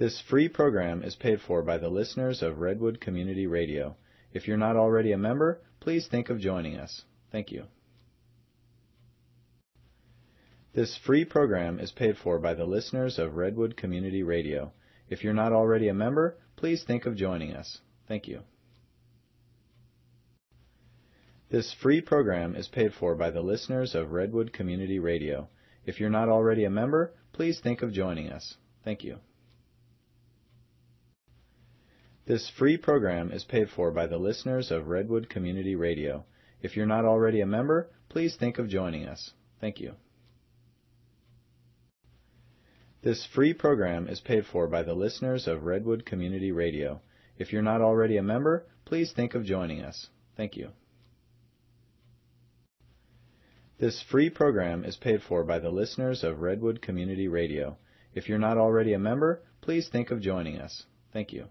This free program is paid for by the listeners of Redwood Community Radio. If you're not already a member, please think of joining us. Thank you. This free program is paid for by the listeners of Redwood Community Radio. If you're not already a member, please think of joining us. Thank you. This free program is paid for by the listeners of Redwood Community Radio. If you're not already a member, please think of joining us. Thank you. This free program is paid for by the listeners of Redwood Community Radio. If you're not already a member, please think of joining us. Thank you. This free program is paid for by the listeners of Redwood Community Radio. If you're not already a member, please think of joining us. Thank you. This free program is paid for by the listeners of Redwood Community Radio. If you're not already a member, please think of joining us. Thank you.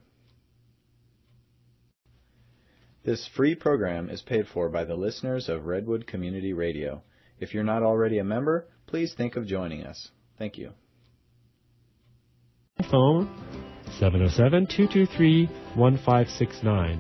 This free program is paid for by the listeners of Redwood Community Radio. If you're not already a member, please think of joining us. Thank you. Phone 707-223-1569.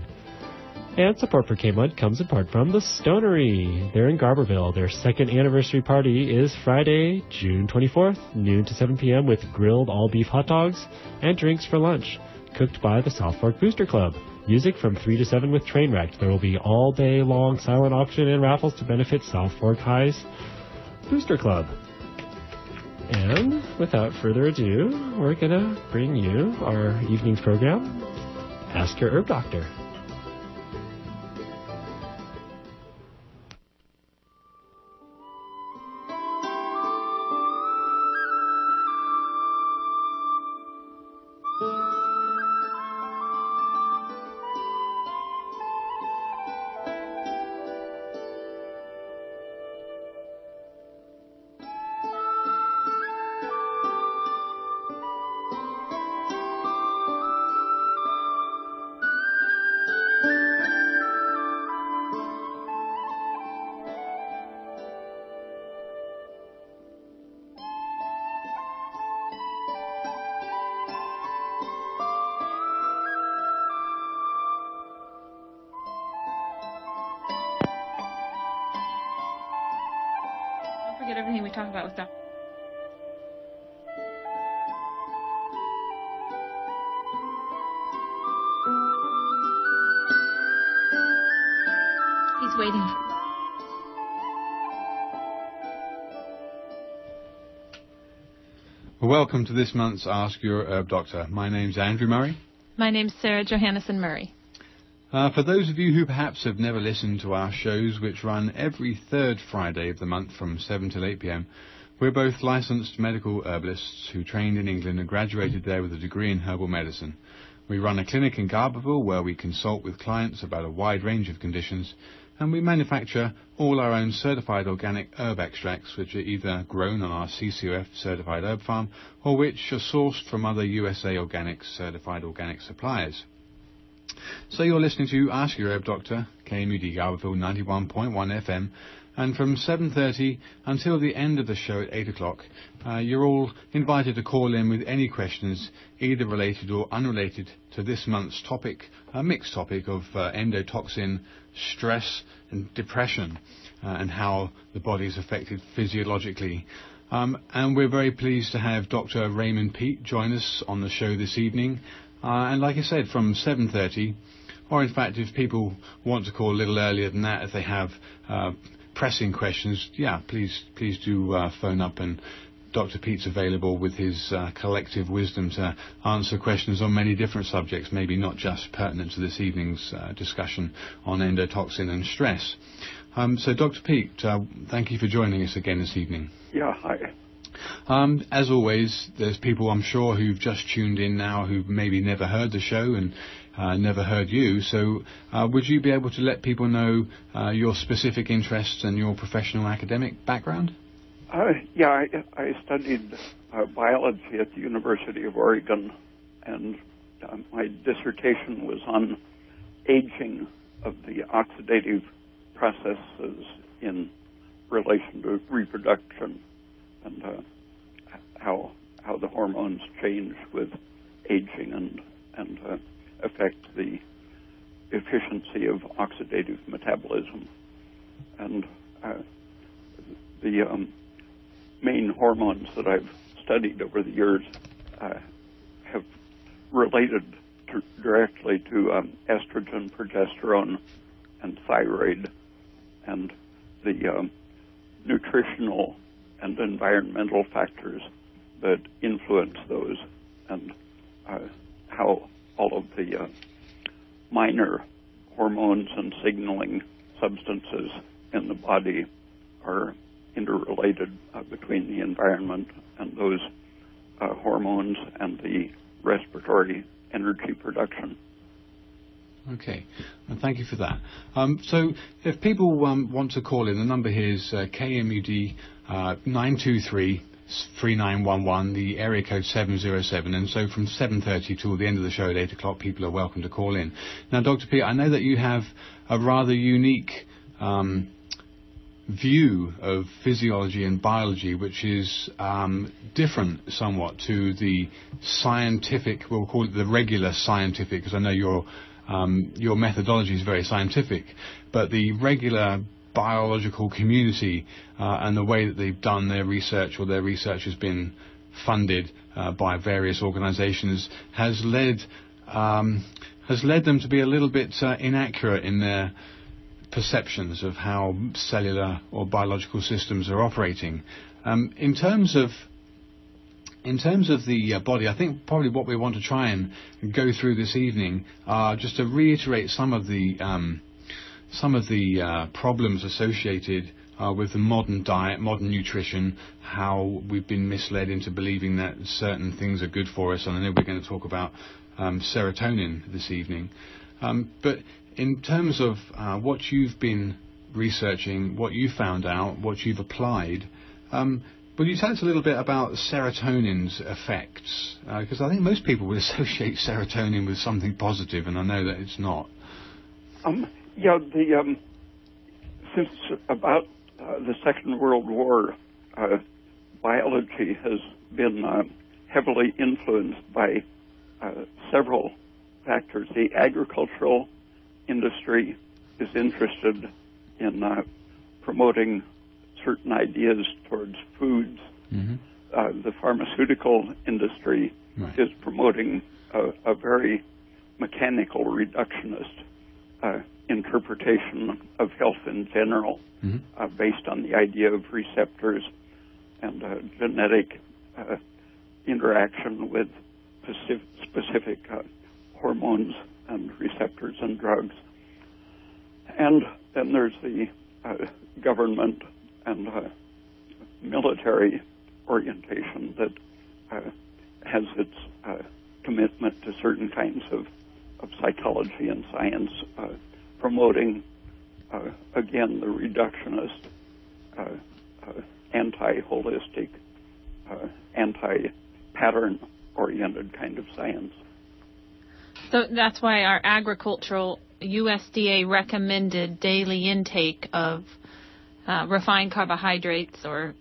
And support for K-Mud comes in part from the Stonery. They're in Garberville. Their second anniversary party is Friday, June 24th, noon to 7 p.m. with grilled all-beef hot dogs and drinks for lunch, cooked by the South Fork Booster Club. Music from 3 to 7 with Trainwreck. There will be all-day-long silent auction and raffles to benefit South Fork High's Booster Club. And without further ado, we're going to bring you our evening's program, Ask Your Herb Doctor. Everything we talk about with Dr. He's waiting. Welcome to this month's Ask Your Herb Doctor. My name's Andrew Murray. My name's Sarah Johannesson Murray. For those of you who perhaps have never listened to our shows, which run every third Friday of the month from 7 till 8 p.m, we're both licensed medical herbalists who trained in England and graduated there with a degree in herbal medicine. We run a clinic in Garberville where we consult with clients about a wide range of conditions, and we manufacture all our own certified organic herb extracts, which are either grown on our CCOF certified herb farm or which are sourced from other USA Organic certified organic suppliers. So you're listening to Ask Your Herb Doctor, KMUD Garberville 91.1 FM, and from 7:30 until the end of the show at 8 o'clock, you're all invited to call in with any questions, either related or unrelated to this month's topic, a mixed topic of endotoxin, stress and depression, and how the body is affected physiologically. And we're very pleased to have Dr. Raymond Peat join us on the show this evening. And like I said, from 7:30, or in fact, if people want to call a little earlier than that, if they have pressing questions, please do phone up, and Dr. Peat's available with his collective wisdom to answer questions on many different subjects, maybe not just pertinent to this evening's discussion on endotoxin and stress. So Dr. Peat, thank you for joining us again this evening. Yeah, hi. As always, there's people I'm sure who've just tuned in now who've maybe never heard the show and never heard you. So would you be able to let people know your specific interests and your professional academic background? I studied biology at the University of Oregon, and my dissertation was on aging of the oxidative processes in relation to reproduction, and how the hormones change with aging and affect the efficiency of oxidative metabolism. And the main hormones that I've studied over the years have related directly to estrogen, progesterone, and thyroid, and the nutritional and environmental factors that influence those, and how all of the minor hormones and signaling substances in the body are interrelated between the environment and those hormones and the respiratory energy production. Okay, well, thank you for that. So if people want to call in, the number here is KMUD 923-3911, the area code 707, and so from 7:30 till the end of the show at 8 o'clock, people are welcome to call in. Now, Dr. Peat, I know that you have a rather unique view of physiology and biology, which is different somewhat to the scientific, we'll call it the regular scientific, because I know your methodology is very scientific, but the regular biological community and the way that they've done their research, or their research has been funded by various organizations, has led them to be a little bit inaccurate in their perceptions of how cellular or biological systems are operating. In terms of the body, I think probably what we want to try and go through this evening are just to reiterate some of the problems associated with the modern diet, modern nutrition, how we've been misled into believing that certain things are good for us, and I know we're going to talk about serotonin this evening. But in terms of what you've been researching, what you found out, what you've applied, will you tell us a little bit about serotonin's effects? Because I think most people would associate serotonin with something positive, and I know that it's not. Since about the Second World War, biology has been heavily influenced by several factors. The agricultural industry is interested in promoting certain ideas towards foods. Mm-hmm. The pharmaceutical industry is promoting a very mechanical reductionist interpretation of health in general, based on the idea of receptors and genetic interaction with specific hormones and receptors and drugs. And then there's the government and military orientation that has its commitment to certain kinds of psychology and science, promoting, again, the reductionist, anti-holistic, anti-pattern-oriented kind of science. So that's why our agricultural USDA recommended daily intake of refined carbohydrates, or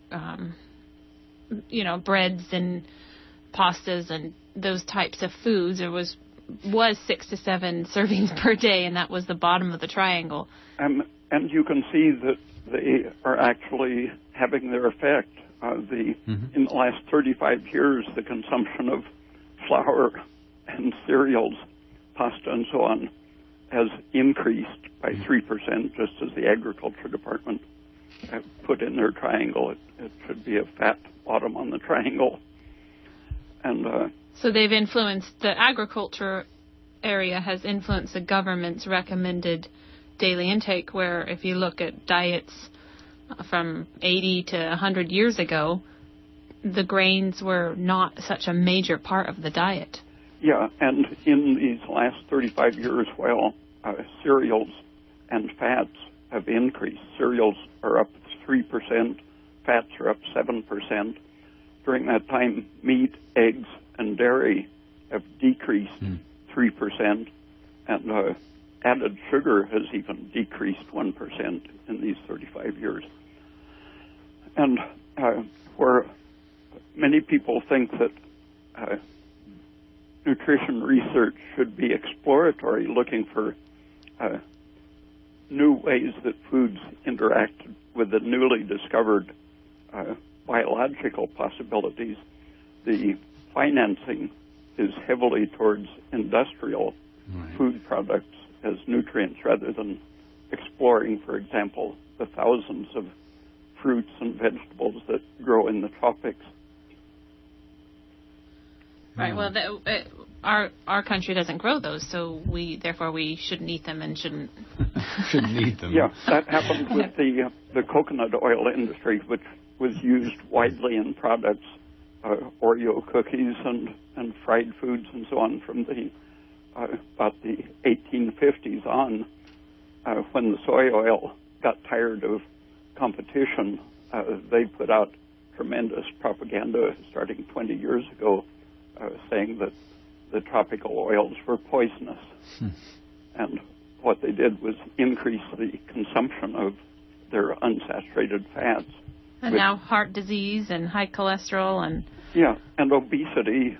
breads and pastas and those types of foods. There was 6 to 7 servings per day, and that was the bottom of the triangle. And you can see that they are actually having their effect. In the last 35 years, the consumption of flour and cereals, pasta and so on, has increased by 3%, just as the agriculture department put in their triangle. It should be a fat bottom on the triangle. And so they've influenced, the agriculture area has influenced the government's recommended daily intake, where if you look at diets from 80 to 100 years ago, the grains were not such a major part of the diet. Yeah, and in these last 35 years, while cereals and fats have increased, cereals are up 3%, fats are up 7%. During that time, meat, eggs, and dairy have decreased 3%, and added sugar has even decreased 1% in these 35 years. And where many people think that nutrition research should be exploratory, looking for new ways that foods interact with the newly discovered biological possibilities. The financing is heavily towards industrial food products as nutrients rather than exploring, for example, the thousands of fruits and vegetables that grow in the tropics. Right. Well, our country doesn't grow those, so therefore we shouldn't eat them and shouldn't eat them. Yeah, that happened with the coconut oil industry, which was used widely in products, Oreo cookies and fried foods and so on from about the 1850s on. When the soy oil got tired of competition, they put out tremendous propaganda starting 20 years ago, saying that the tropical oils were poisonous. And what they did was increase the consumption of their unsaturated fats. And now heart disease and high cholesterol and... Yeah, and obesity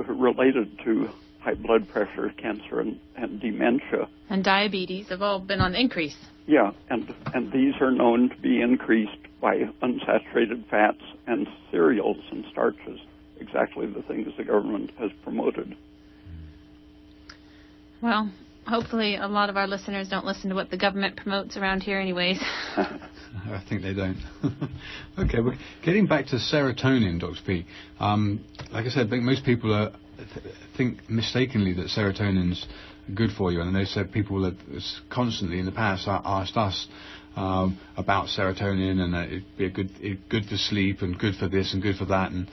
related to high blood pressure, cancer, and dementia. And diabetes have all been on the increase. Yeah, and these are known to be increased by unsaturated fats and cereals and starches, exactly the things the government has promoted. Well, hopefully a lot of our listeners don't listen to what the government promotes around here anyways. I think they don't. Okay, well, getting back to serotonin, Dr. Peat, like I said, I think most people think mistakenly that serotonin's good for you. And I know said people have constantly in the past asked us about serotonin, and it'd be good for sleep and good for this and good for that. And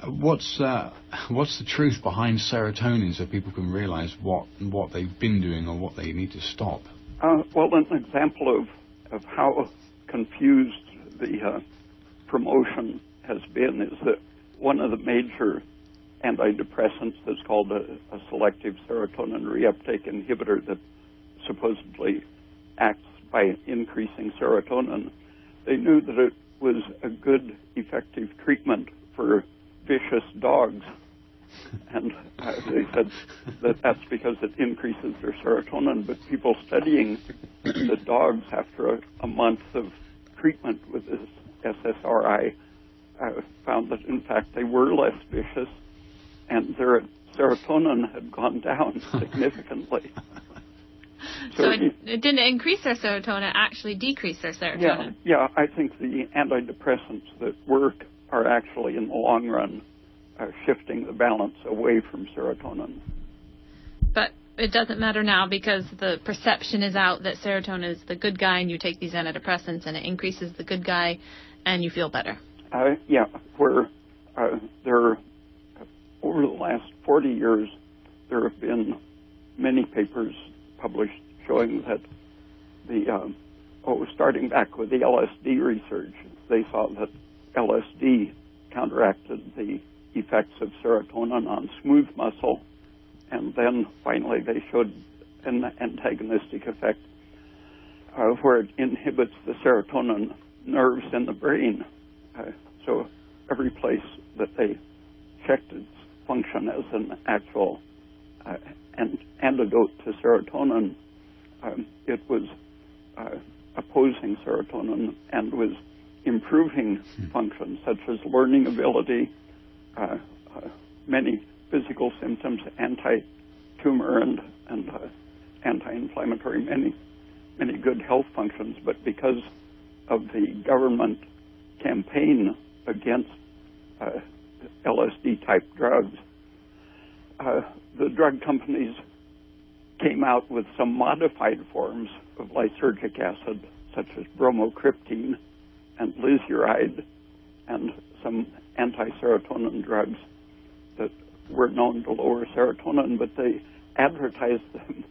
what's the truth behind serotonin, so people can realize what they've been doing or what they need to stop? Well, an example of how confused the promotion has been is that one of the major antidepressants that's called a selective serotonin reuptake inhibitor that supposedly acts by increasing serotonin, they knew that it was a good, effective treatment for vicious dogs. And they said that that's because it increases their serotonin. But people studying the dogs after a month of treatment with this SSRI found that, in fact, they were less vicious, and their serotonin had gone down significantly. So it didn't increase their serotonin, it actually decreased their serotonin. Yeah, I think the antidepressants that work are actually, in the long run, shifting the balance away from serotonin. But it doesn't matter now because the perception is out that serotonin is the good guy, and you take these antidepressants and it increases the good guy and you feel better. Yeah, where there, over the last 40 years, there have been many papers published showing that starting back with the LSD research, they saw that LSD counteracted the effects of serotonin on smooth muscle, and then finally they showed an antagonistic effect where it inhibits the serotonin nerves in the brain. So every place that they checked its function as an actual antidote to serotonin, it was opposing serotonin and was improving functions such as learning ability, many physical symptoms, anti-tumor and anti-inflammatory, many good health functions. But because of the government campaign against LSD-type drugs, the drug companies came out with some modified forms of lysergic acid, such as bromocriptine and lizuride, and some anti-serotonin drugs that were known to lower serotonin, but they advertised them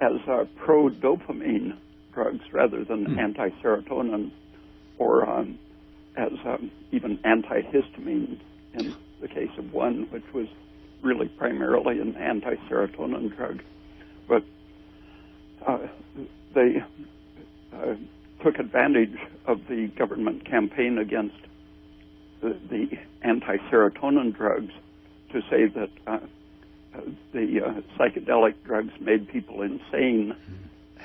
as pro-dopamine drugs rather than anti-serotonin, or as even antihistamine in the case of one, which was really primarily an anti-serotonin drug. But they took advantage of the government campaign against the anti-serotonin drugs to say that the psychedelic drugs made people insane,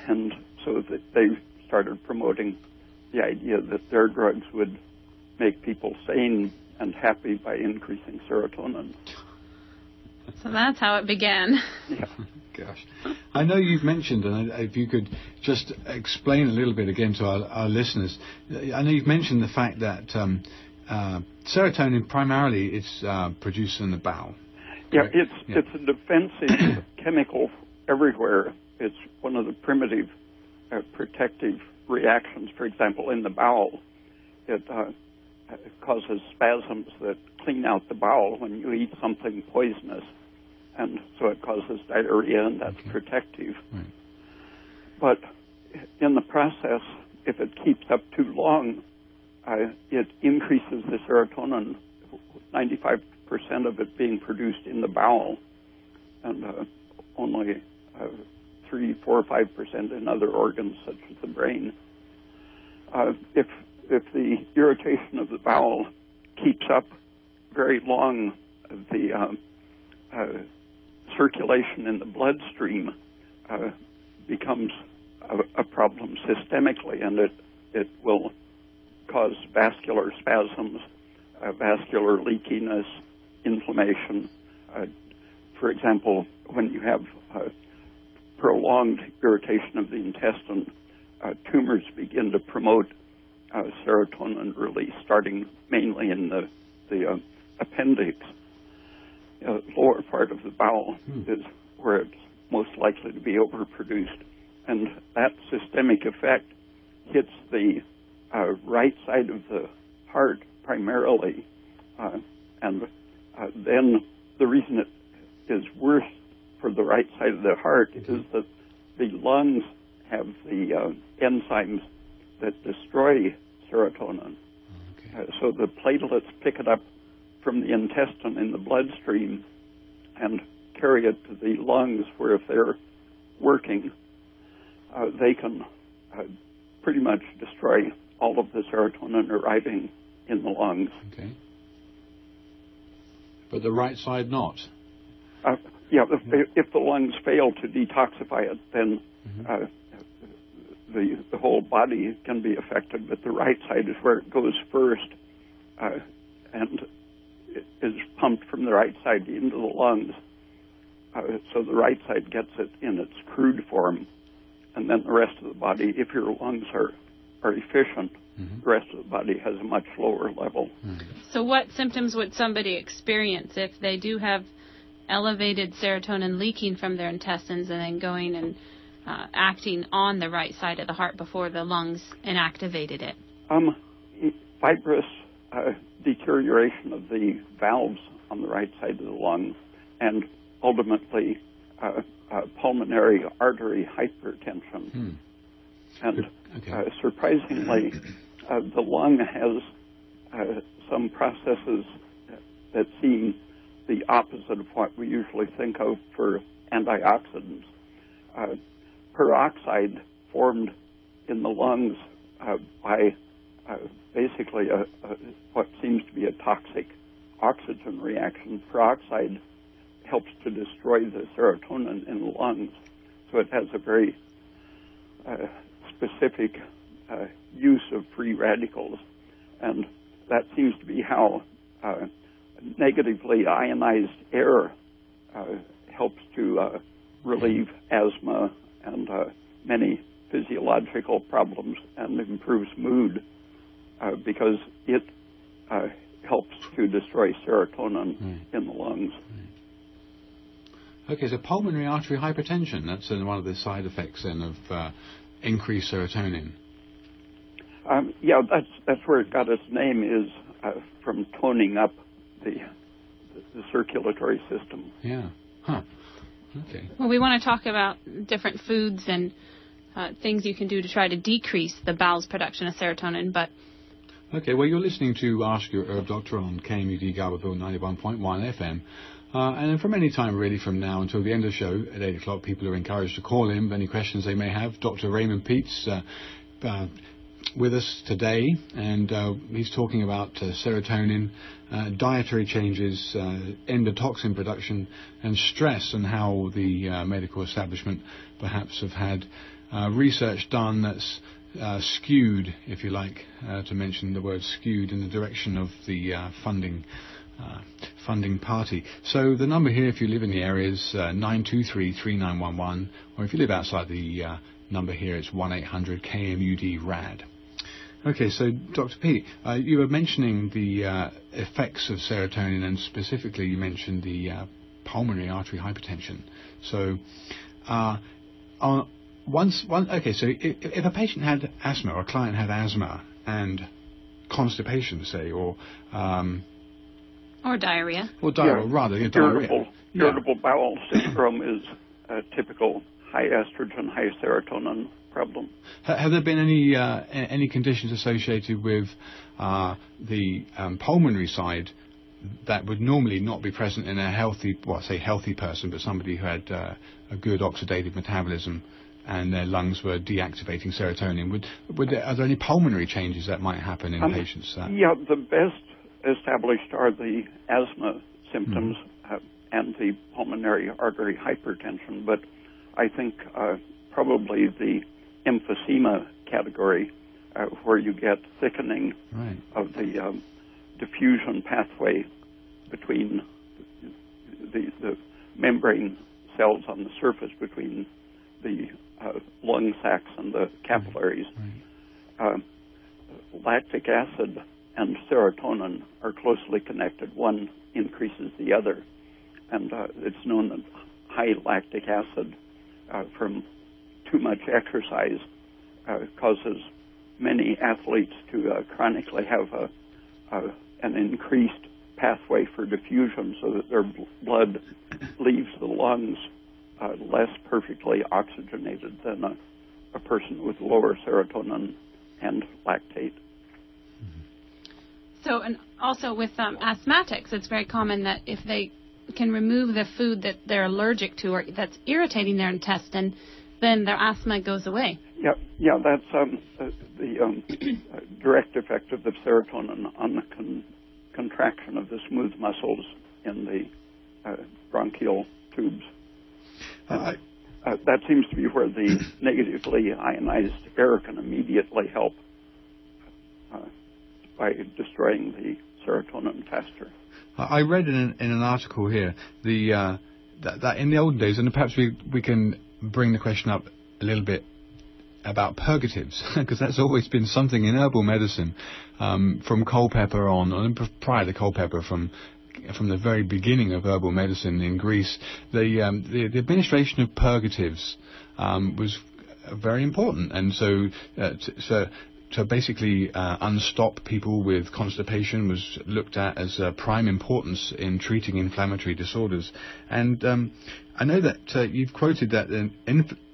and so that they started promoting the idea that their drugs would make people sane and happy by increasing serotonin. So that's how it began. Yeah. Gosh. I know you've mentioned, and if you could just explain a little bit again to our listeners, I know you've mentioned the fact that serotonin primarily is produced in the bowel. Yeah, it's a defensive chemical everywhere. It's one of the primitive protective reactions. For example, in the bowel, it causes spasms that clean out the bowel when you eat something poisonous, and so it causes diarrhea, and that's protective. Right. But in the process, if it keeps up too long, it increases the serotonin, 95% of it being produced in the bowel, and only 3, 4, or 5% in other organs such as the brain. If the irritation of the bowel keeps up very long, the circulation in the bloodstream becomes a problem systemically, and it will cause vascular spasms, vascular leakiness, inflammation. For example, when you have prolonged irritation of the intestine, tumors begin to promote serotonin release, starting mainly in the appendix. Lower part of the bowel is where it's most likely to be overproduced, and that systemic effect hits the right side of the heart primarily, and then the reason it is worse for the right side of the heart is that the lungs have the enzymes that destroy serotonin. So the platelets pick it up from the intestine in the bloodstream and carry it to the lungs, where if they're working, they can pretty much destroy all of the serotonin arriving in the lungs. Okay. But the right side not? If the lungs fail to detoxify it, then the whole body can be affected, but the right side is where it goes first, and it is pumped from the right side into the lungs. So the right side gets it in its crude form, and then the rest of the body, if your lungs are efficient, the rest of the body has a much lower level. So what symptoms would somebody experience if they do have elevated serotonin leaking from their intestines and then going and acting on the right side of the heart before the lungs inactivated it? Fibrous deterioration of the valves on the right side of the lung, and ultimately pulmonary artery hypertension. And surprisingly, the lung has some processes that seem the opposite of what we usually think of for antioxidants. Peroxide formed in the lungs by basically what seems to be a toxic oxygen reaction. Peroxide helps to destroy the serotonin in the lungs, so it has a very specific use of free radicals, and that seems to be how negatively ionized air helps to relieve asthma and many physiological problems and improves mood, because it helps to destroy serotonin in the lungs. Okay, so pulmonary artery hypertension, that's one of the side effects then of increased serotonin. That's where it got its name, is from toning up the circulatory system. Yeah. Huh. Okay. Well, we want to talk about different foods and things you can do to try to decrease the bowel's production of serotonin, but... Okay, well, you're listening to Ask Your Herb Doctor on KMUD Garberville 91.1 FM. And from any time, really, from now until the end of the show at 8 o'clock, people are encouraged to call in with any questions they may have. Dr. Raymond Peat's with us today, and he's talking about serotonin, dietary changes, endotoxin production, and stress, and how the medical establishment perhaps have had research done that's skewed, if you like, to mention the word skewed, in the direction of the funding party. So the number here, if you live in the area, is 923-3911, or if you live outside the number here, it's 1-800-KMUD-RAD. Okay, so Dr. Peat, you were mentioning the effects of serotonin, and specifically you mentioned the pulmonary artery hypertension. So, so if a patient had asthma, or a client had asthma and constipation, say, or diarrhea. Or diarrhea, diarrhea. Irritable bowel syndrome is a typical high estrogen, high serotonin problem. Have there been any conditions associated with the pulmonary side that would normally not be present in a healthy person, but somebody who had a good oxidative metabolism and their lungs were deactivating serotonin? Are there any pulmonary changes that might happen in patients? Yeah, the best established are the asthma symptoms and the pulmonary artery hypertension, but I think probably the emphysema category, where you get thickening of the diffusion pathway between the membrane cells on the surface between the lung sacs and the capillaries. Lactic acid and serotonin are closely connected. One increases the other, and it's known that high lactic acid from too much exercise causes many athletes to chronically have an increased pathway for diffusion, so that their blood leaves the lungs less perfectly oxygenated than a person with lower serotonin and lactate. So, and also with asthmatics, it's very common that if they can remove the food that they're allergic to or that's irritating their intestine, then their asthma goes away. Yeah, that's the direct effect of the serotonin on the contraction of the smooth muscles in the bronchial tubes. That seems to be where the negatively ionized air can immediately help by destroying the serotonin faster. I read in an article here that in the olden days, and perhaps we can bring the question up a little bit about purgatives, because that's always been something in herbal medicine from Culpeper on, and prior to Culpeper, from the very beginning of herbal medicine in Greece. The administration of purgatives was very important, and so to basically unstop people with constipation was looked at as prime importance in treating inflammatory disorders. And I know that you've quoted that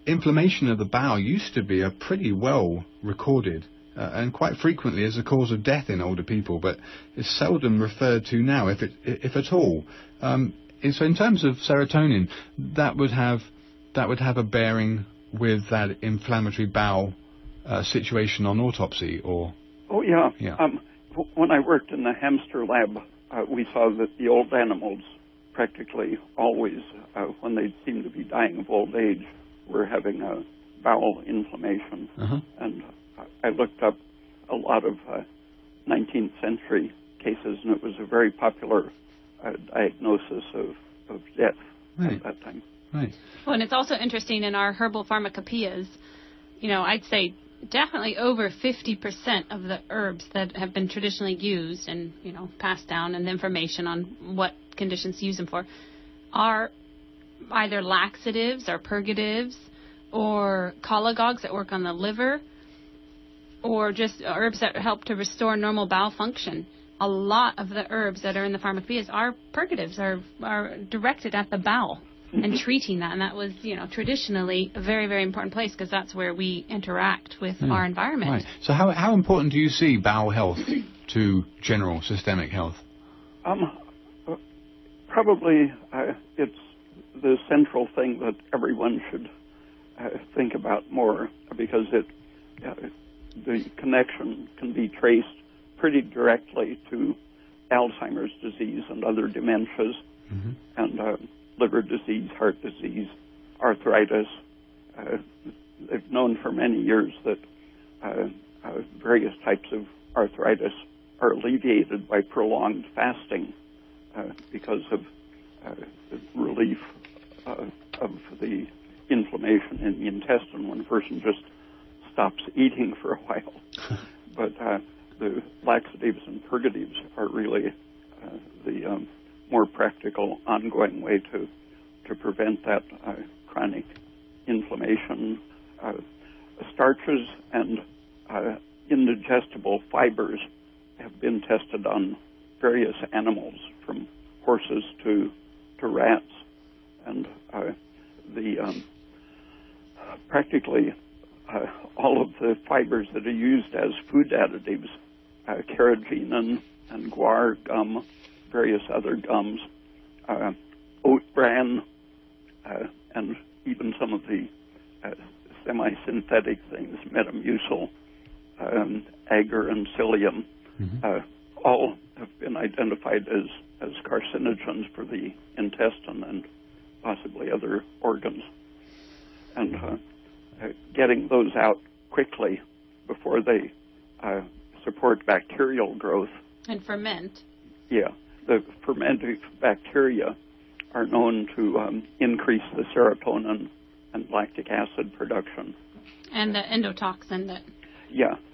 inflammation of the bowel used to be a pretty well recorded and quite frequently as a cause of death in older people, but it's seldom referred to now, if at all. So in terms of serotonin, that would have a bearing with that inflammatory bowel situation on autopsy, or? Oh, yeah. When I worked in the hamster lab, we saw that the old animals practically always, when they seemed to be dying of old age, were having a bowel inflammation. And I looked up a lot of 19th century cases, and it was a very popular diagnosis of death at that time. Right. Well, and it's also interesting in our herbal pharmacopoeias, I'd say definitely over 50% of the herbs that have been traditionally used and, passed down, and the information on what conditions to use them for, are either laxatives or purgatives or cholagogues that work on the liver, or just herbs that help to restore normal bowel function. A lot of the herbs that are in the pharmacopoeias are purgatives, are directed at the bowel and treating that. And that was, traditionally a very, very important place, because that's where we interact with our environment. Right. So how important do you see bowel health to general systemic health? Probably it's the central thing that everyone should think about more, because the connection can be traced pretty directly to Alzheimer's disease and other dementias, and liver disease, heart disease, arthritis. They've known for many years that various types of arthritis are alleviated by prolonged fasting because of relief of the inflammation in the intestine when a person just stops eating for a while. But the laxatives and purgatives are really the more practical, ongoing way to prevent that chronic inflammation. Starches and indigestible fibers have been tested on various animals, from horses to rats, and practically all of the fibers that are used as food additives, carrageenan and guar gum, various other gums, oat bran, and even some of the semi-synthetic things, Metamucil, agar and psyllium, all have been identified as carcinogens for the intestine and possibly other organs. And getting those out quickly before they support bacterial growth. And ferment. Yeah. The fermented bacteria are known to increase the serotonin and lactic acid production. And the endotoxin that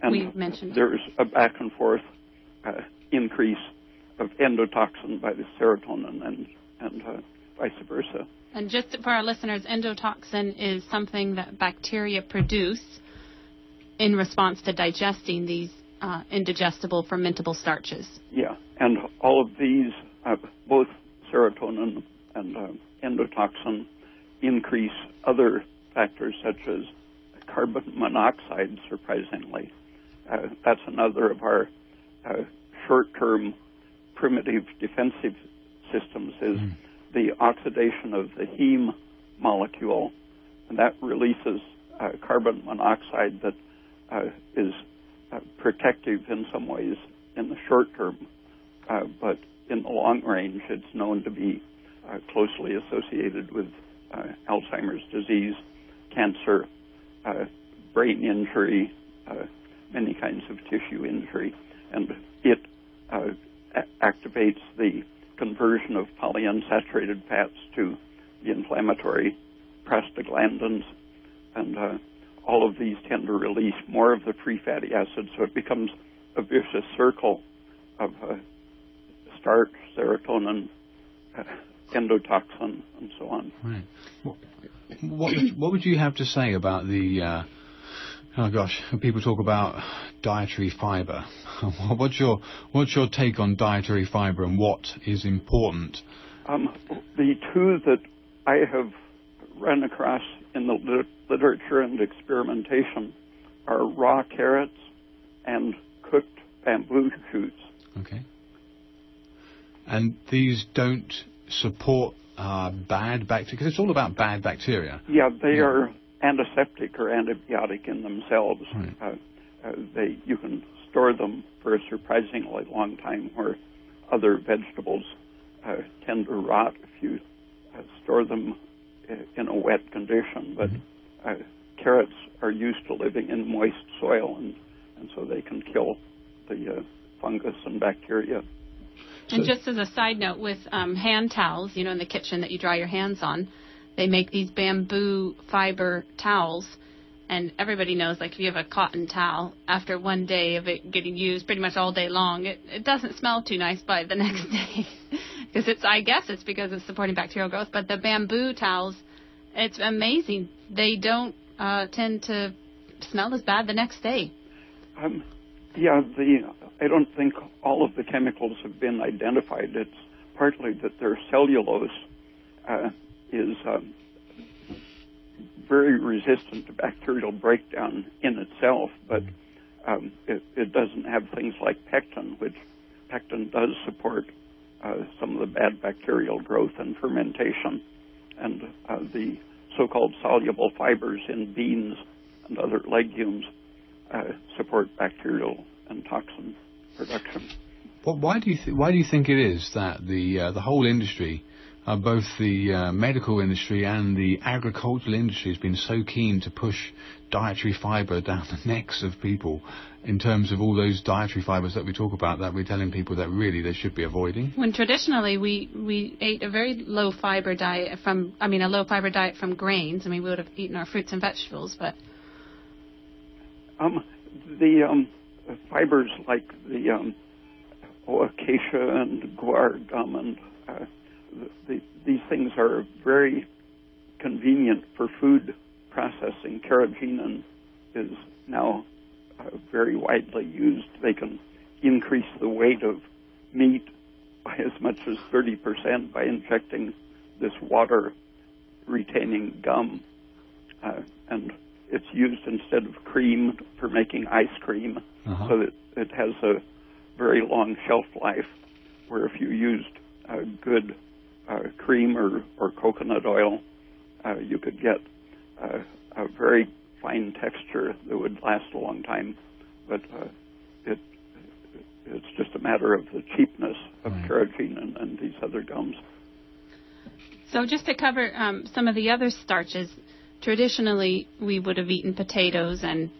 and we mentioned. There's a back and forth increase of endotoxin by the serotonin and vice versa. And just for our listeners, endotoxin is something that bacteria produce in response to digesting these indigestible fermentable starches. Yeah, and all of these, both serotonin and endotoxin, increase other factors such as carbon monoxide, surprisingly. That's another of our short-term primitive defensive systems, is the oxidation of the heme molecule, and that releases carbon monoxide that is protective in some ways in the short term, but in the long range it's known to be closely associated with Alzheimer's disease, cancer, brain injury, many kinds of tissue injury, and it activates the conversion of polyunsaturated fats to the inflammatory prostaglandins, and all of these tend to release more of the free fatty acids, so it becomes a vicious circle of starch, serotonin, endotoxin, and so on. Right. What would you have to say about the people talk about dietary fiber. What's your take on dietary fiber and what is important? The two that I have run across in the literature and experimentation are raw carrots and cooked bamboo shoots. Okay. And these don't support bad bacteria, because it's all about bad bacteria. Yeah, they are antiseptic or antibiotic in themselves. Right. You can store them for a surprisingly long time, where other vegetables tend to rot if you store them in a wet condition. But carrots are used to living in moist soil, and so they can kill the fungus and bacteria. And just as a side note, with hand towels, in the kitchen that you dry your hands on, they make these bamboo fiber towels. And everybody knows, like, if you have a cotton towel, after one day of it getting used pretty much all day long, it doesn't smell too nice by the next day. Because I guess it's because it's supporting bacterial growth. But the bamboo towels, it's amazing. They don't tend to smell as bad the next day. I don't think all of the chemicals have been identified. It's partly that their cellulose is very resistant to bacterial breakdown in itself, but it doesn't have things like pectin, which pectin does support some of the bad bacterial growth and fermentation, and the so-called soluble fibers in beans and other legumes support bacterial and toxin production. Well, why do you think it is that the whole industry, both the medical industry and the agricultural industry, has been so keen to push dietary fibre down the necks of people in terms of all those dietary fibres that we talk about that we're telling people that really they should be avoiding? When traditionally we ate a very low fibre diet a low fibre diet from grains. We would have eaten our fruits and vegetables, but the fibers like the acacia and guar gum and these things are very convenient for food processing. Carrageenan is now very widely used. They can increase the weight of meat by as much as 30% by injecting this water-retaining gum. And it's used instead of cream for making ice cream, so that it has a very long shelf life, where if you used good cream or coconut oil, you could get a very fine texture that would last a long time. But it's just a matter of the cheapness of carrageenan and these other gums. So just to cover some of the other starches, traditionally we would have eaten potatoes, and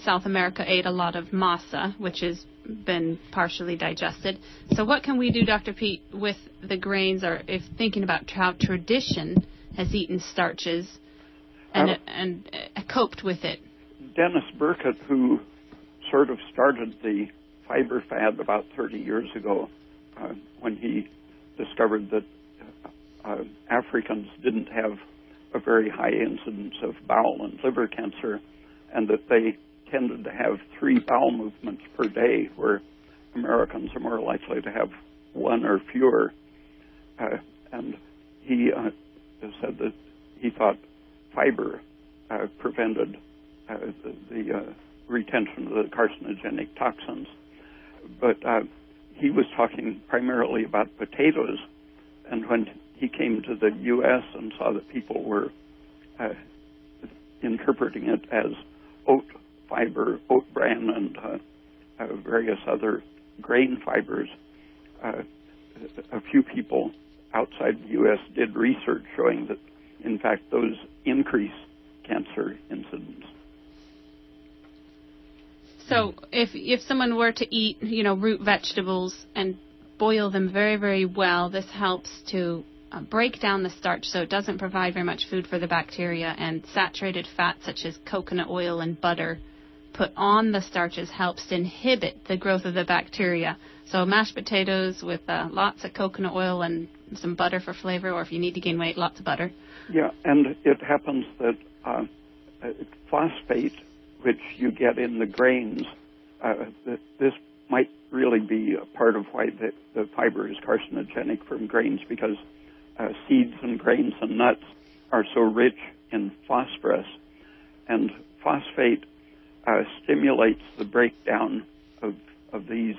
South America ate a lot of masa, which has been partially digested. So what can we do, Dr. Peat, with the grains, or if thinking about how tradition has eaten starches and coped with it? Dennis Burkitt, who sort of started the fiber fad about 30 years ago, when he discovered that Africans didn't have a very high incidence of bowel and liver cancer, and that they tended to have 3 bowel movements per day, where Americans are more likely to have 1 or fewer. And he said that he thought fiber prevented the retention of the carcinogenic toxins. But he was talking primarily about potatoes, and when he came to the U.S. and saw that people were interpreting it as oat fiber, oat bran, and various other grain fibers, a few people outside the U.S. did research showing that, in fact, those increase cancer incidence. So if someone were to eat, root vegetables and boil them very, very well, this helps to break down the starch, so it doesn't provide very much food for the bacteria, and saturated fats such as coconut oil and butter put on the starches helps to inhibit the growth of the bacteria. So mashed potatoes with lots of coconut oil and some butter for flavor, or if you need to gain weight, lots of butter. Yeah, and it happens that phosphate, which you get in the grains, this might really be a part of why the fiber is carcinogenic from grains, because seeds and grains and nuts are so rich in phosphorus, and phosphate stimulates the breakdown of these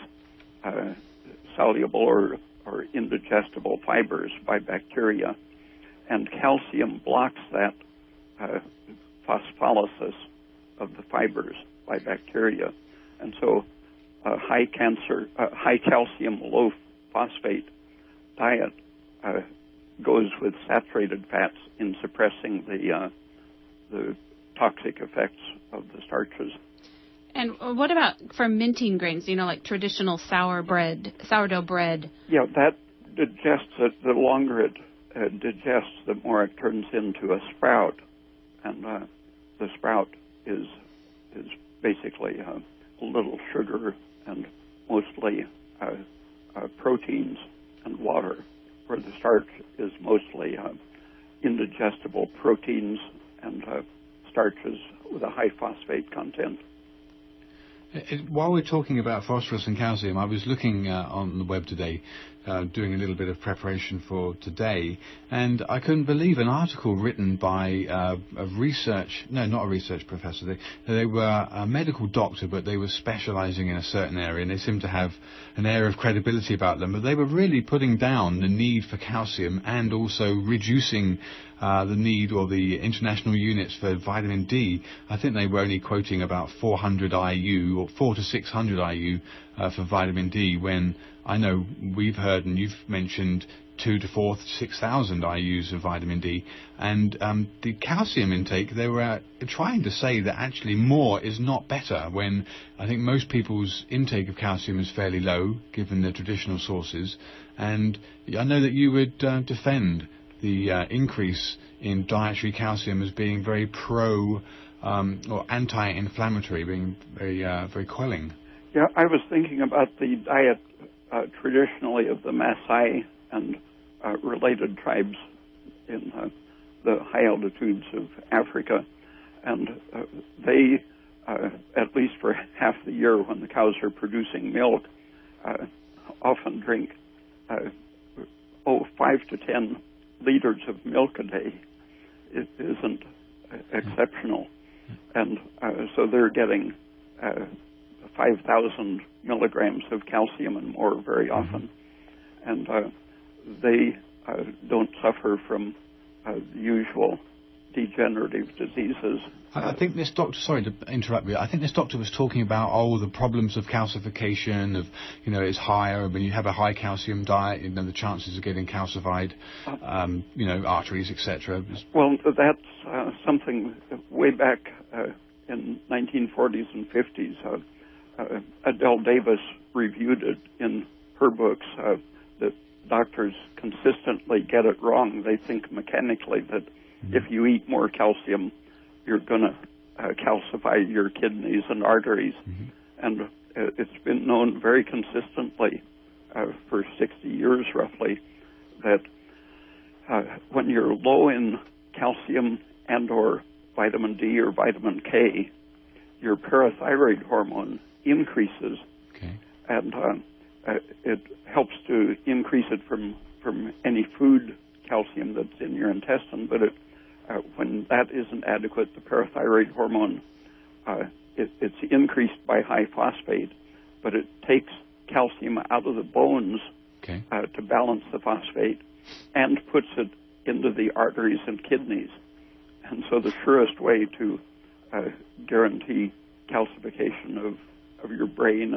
soluble or indigestible fibers by bacteria, and calcium blocks that phospholysis of the fibers by bacteria, and so a high calcium, low phosphate diet goes with saturated fats in suppressing the toxic effects of the starches. And what about fermenting grains, like traditional sourdough bread? Yeah, that digests it. The longer it digests, the more it turns into a sprout. And the sprout is basically a little sugar and mostly proteins and water, where the starch is mostly indigestible proteins and starches with a high phosphate content. While we're talking about phosphorus and calcium, I was looking on the web today doing a little bit of preparation for today, and I couldn't believe an article written by not a research professor. They were a medical doctor, but they were specialising in a certain area, and they seemed to have an air of credibility about them. But they were really putting down the need for calcium and also reducing the need or the international units for vitamin D. I think they were only quoting about 400 IU or 4 to 600 IU for vitamin D, when I know we've heard and you've mentioned 2 to 4 to 6,000 IUs of vitamin D. And the calcium intake, they were trying to say that actually more is not better, when I think most people's intake of calcium is fairly low given the traditional sources. And I know that you would defend the increase in dietary calcium as being very or anti-inflammatory, being very quelling. Yeah, I was thinking about the diet traditionally of the Maasai and related tribes in the high altitudes of Africa, and they, at least for half the year when the cows are producing milk, often drink 5 to 10 liters of milk a day. It isn't exceptional, and so they're getting 5,000 milligrams of calcium and more very often, and they don't suffer from the usual degenerative diseases. I think this doctor, sorry to interrupt you, I think this doctor was talking about, the problems of calcification, of, it's higher, when you have a high calcium diet, the chances of getting calcified, arteries, etc. Well, that's something way back in 1940s and 50s. Adele Davis reviewed it in her books that doctors consistently get it wrong. They think mechanically that if you eat more calcium, you're going to calcify your kidneys and arteries. And it's been known very consistently for 60 years roughly that when you're low in calcium and or vitamin D or vitamin K, your parathyroid hormone increases, and it helps to increase it from any food calcium that's in your intestine. But when that isn't adequate, the parathyroid hormone it's increased by high phosphate, but it takes calcium out of the bones to balance the phosphate and puts it into the arteries and kidneys. And so the surest way to guarantee calcification of your brain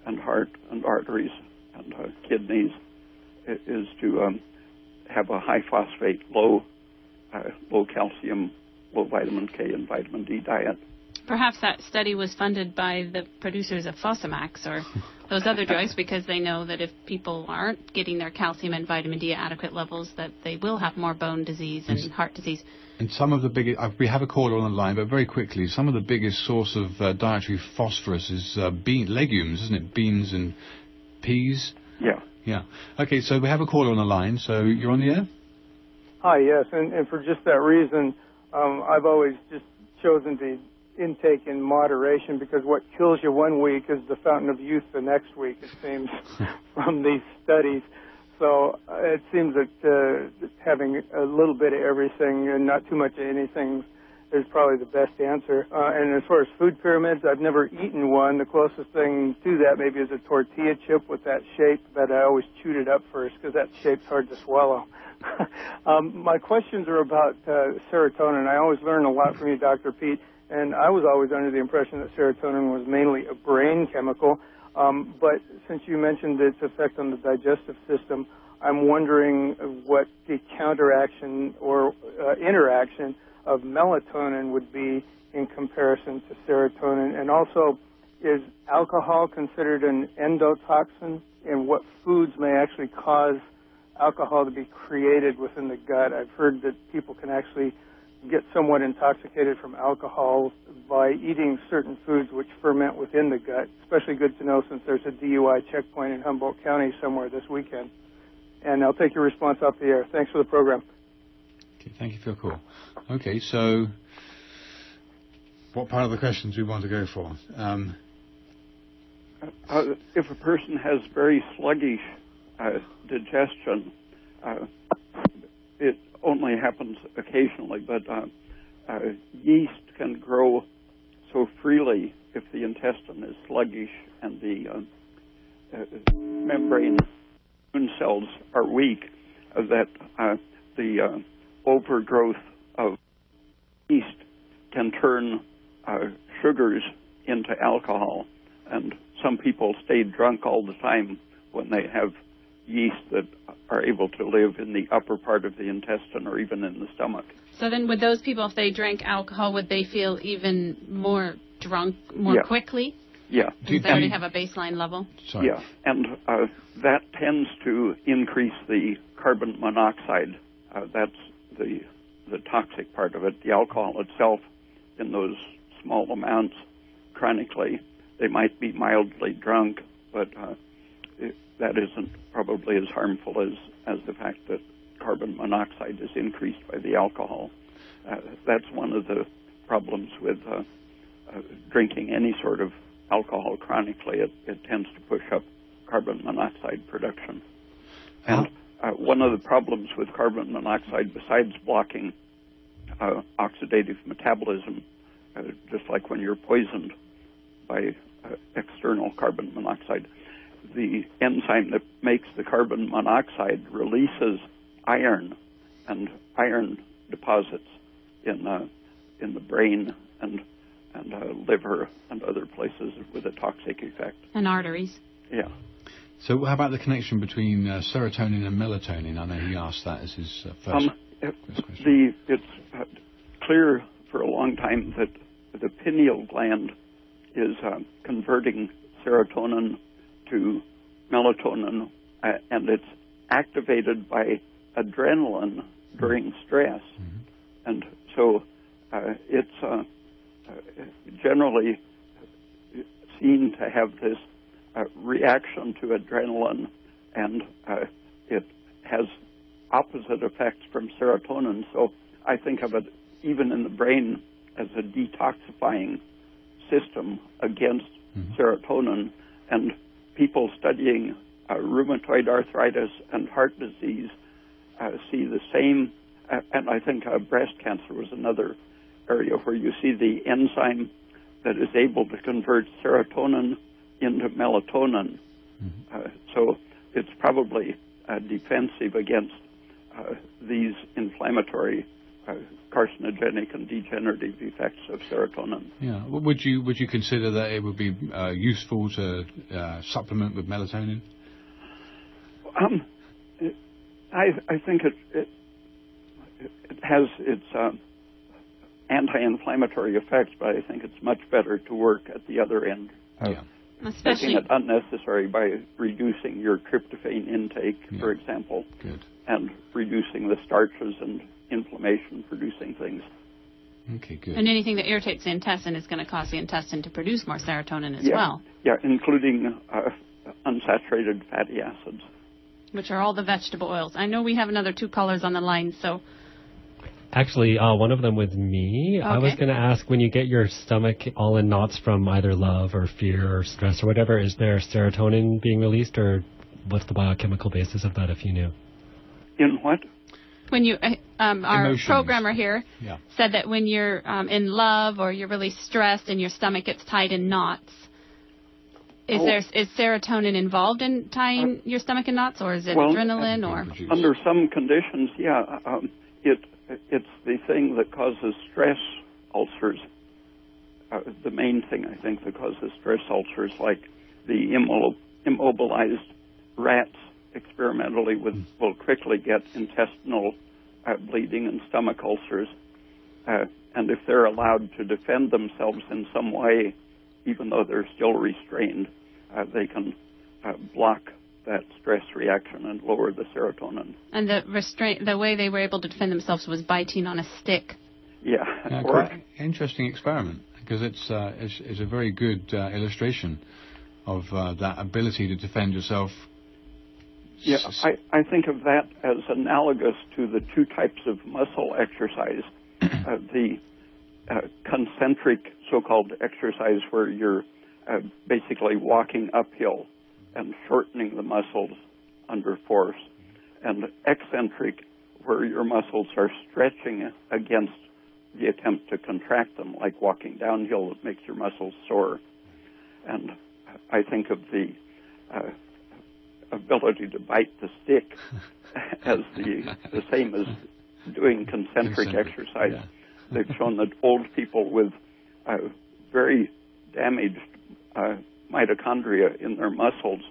and heart and arteries and kidneys is to have a high phosphate, low calcium, low vitamin K and vitamin D diet. Perhaps that study was funded by the producers of Fosamax or those other drugs, because they know that if people aren't getting their calcium and vitamin D at adequate levels, that they will have more bone disease and heart disease. And some of the biggest, we have a caller on the line, but very quickly, some of the biggest source of dietary phosphorus is legumes, isn't it? Beans and peas? Yeah. Yeah. Okay, so we have a caller on the line, so you're on the air? Hi, yes, and for just that reason, I've always just chosen to intake in moderation, because what kills you one week is the fountain of youth the next week, it seems, from these studies. So it seems that having a little bit of everything and not too much of anything is probably the best answer. And as far as food pyramids, I've never eaten one. The closest thing to that maybe is a tortilla chip with that shape, but I always chewed it up first because that shape's hard to swallow. My questions are about serotonin. I always learn a lot from you, Dr. Peat, and I was always under the impression that serotonin was mainly a brain chemical. But since you mentioned its effect on the digestive system, I'm wondering what the counteraction or interaction of melatonin would be in comparison to serotonin. And also, is alcohol considered an endotoxin? And what foods may actually cause alcohol to be created within the gut? I've heard that people can actually get somewhat intoxicated from alcohol by eating certain foods which ferment within the gut. Especially good to know since there's a DUI checkpoint in Humboldt County somewhere this weekend. And I'll take your response off the air. Thanks for the program. Okay, thank you for your call. Okay, so what part of the questions do we want to go for? If a person has very sluggish digestion, it only happens occasionally, but yeast can grow so freely if the intestine is sluggish and the membrane immune cells are weak, that the overgrowth of yeast can turn sugars into alcohol, and some people stay drunk all the time when they have yeast that are able to live in the upper part of the intestine or even in the stomach. So then with those people, if they drank alcohol, would they feel even more drunk quickly? Yeah. Because they already have a baseline level? Sorry. Yeah, and that tends to increase the carbon monoxide. That's the toxic part of it. The alcohol itself, in those small amounts, chronically, they might be mildly drunk, but that isn't probably as harmful as the fact that carbon monoxide is increased by the alcohol. That's one of the problems with drinking any sort of alcohol chronically. It tends to push up carbon monoxide production. And one of the problems with carbon monoxide, besides blocking oxidative metabolism, just like when you're poisoned by external carbon monoxide, the enzyme that makes the carbon monoxide releases iron, and iron deposits in the brain and liver and other places with a toxic effect. And arteries. Yeah. So how about the connection between serotonin and melatonin? I know he asked that as his first question. It's clear for a long time that the pineal gland is converting serotonin to melatonin, and it's activated by adrenaline during stress. Mm-hmm. And so it's generally seen to have this reaction to adrenaline, and it has opposite effects from serotonin. So I think of it even in the brain as a detoxifying system against serotonin. And people studying rheumatoid arthritis and heart disease see the same, and I think breast cancer was another area where you see the enzyme that is able to convert serotonin into melatonin. So it's probably defensive against these inflammatory, carcinogenic and degenerative effects of serotonin. Yeah. Would you consider that it would be useful to supplement with melatonin? I think it has its anti-inflammatory effects, but I think it's much better to work at the other end. Especially making it unnecessary by reducing your tryptophan intake, for example, and reducing the starches and inflammation-producing things. Okay, good. And anything that irritates the intestine is going to cause the intestine to produce more serotonin as well. Yeah, including unsaturated fatty acids, which are all the vegetable oils. I know we have another 2 callers on the line, so... Actually, one of them with me. Okay. I was going to ask, when you get your stomach all in knots from either love or fear or stress or whatever, is there serotonin being released, or what's the biochemical basis of that, if you knew? In what? When you, our programmer here said that when you're in love or you're really stressed and your stomach gets tied in knots, is serotonin involved in tying your stomach in knots, or is it adrenaline? Or under some conditions, it's the thing that causes stress ulcers. The main thing, I think, that causes stress ulcers, like the immobilized rats experimentally will quickly get intestinal bleeding and stomach ulcers. And if they're allowed to defend themselves in some way, even though they're still restrained, they can block that stress reaction and lower the serotonin. And the way they were able to defend themselves was biting on a stick. Yeah. Quite interesting experiment, because it's a very good illustration of that ability to defend yourself. Yeah, I think of that as analogous to the 2 types of muscle exercise. The concentric so-called exercise, where you're basically walking uphill and shortening the muscles under force, and eccentric, where your muscles are stretching against the attempt to contract them, like walking downhill, it makes your muscles sore. And I think of the ability to bite the stick as the same as doing concentric exercise. Yeah. They've shown that old people with very damaged mitochondria in their muscles,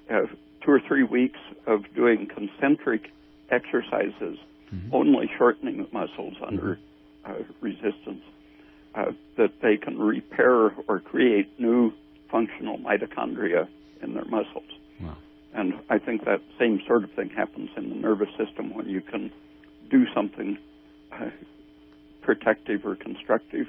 2 or 3 weeks of doing concentric exercises, only shortening the muscles under resistance, that they can repair or create new functional mitochondria in their muscles. Wow. And I think that same sort of thing happens in the nervous system when you can do something protective or constructive.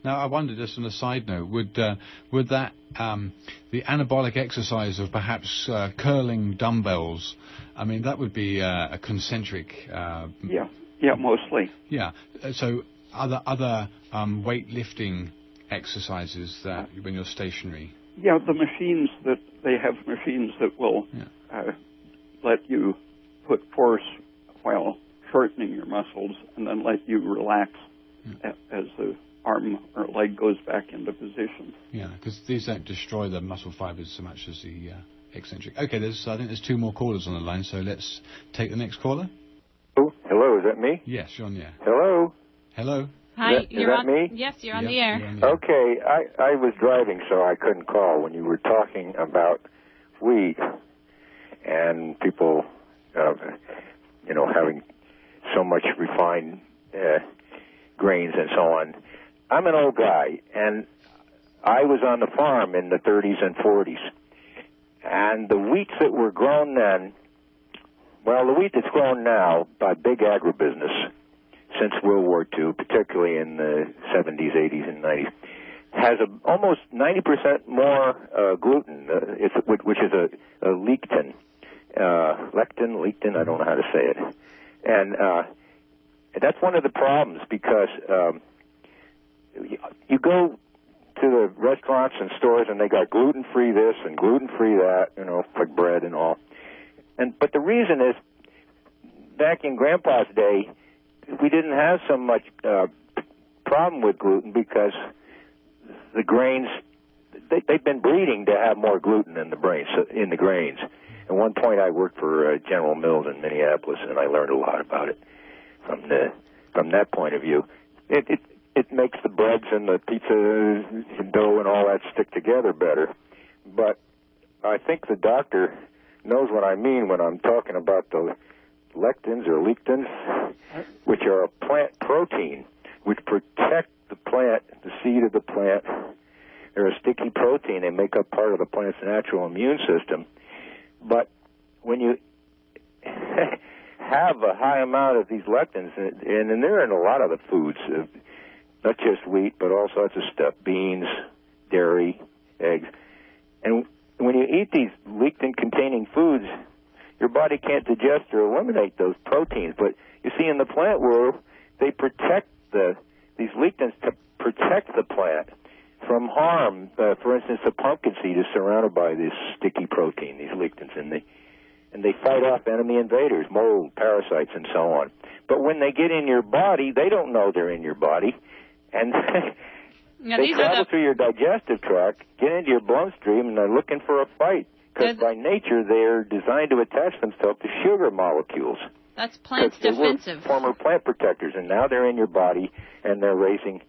Now, I wonder, just on a side note, would that the anabolic exercise of perhaps curling dumbbells? I mean, that would be a concentric. Yeah, mostly. Yeah. So other weightlifting exercises that when you're stationary. Yeah, the machines they have machines that will let you put force while shortening your muscles, and then let you relax as the arm or leg goes back into position. Yeah, because these don't destroy the muscle fibers so much as the eccentric. Okay, I think there's 2 more callers on the line, so let's take the next caller. Oh, hello, is that me? Yes, you're on the air. Hello? Hello? Hi, Is that me? Yes, you're on the air. You're on the air. Okay, I was driving, so I couldn't call when you were talking about wheat and people, having so much refined grains and so on. I'm an old guy, and I was on the farm in the 30s and 40s. And the wheats that were grown then, well, the wheat that's grown now by big agribusiness since World War II, particularly in the 70s, 80s, and 90s, has almost 90% more gluten, which is a lectin. Lectin, I don't know how to say it. And that's one of the problems because you go to the restaurants and stores and they got gluten-free this and gluten-free that, like bread and all. But the reason is, back in Grandpa's day, we didn't have so much problem with gluten because the grains, they've been breeding to have more gluten in the grains. At one point, I worked for General Mills in Minneapolis, and I learned a lot about it from that point of view. It makes the breads and the pizza dough and all that stick together better. But I think the doctor knows what I mean when I'm talking about the lectins or lectins, which are a plant protein, which protect the plant, the seed of the plant. They're a sticky protein. They make up part of the plant's natural immune system. But when you have a high amount of these lectins, and they're in a lot of the foods, not just wheat, but all sorts of stuff, beans, dairy, eggs. And when you eat these lectin-containing foods, your body can't digest or eliminate those proteins. But you see, in the plant world, they protect these lectins to protect the plant from harm. For instance, the pumpkin seed is surrounded by this sticky protein, these lectins, and they fight off enemy invaders, mold, parasites, and so on. But when they get in your body, they don't know they're in your body, and they travel through your digestive tract, get into your bloodstream, and they're looking for a fight. Because by nature, they're designed to attach themselves to sugar molecules. That's plants defensive. They were former plant protectors, and now they're in your body, and they're raising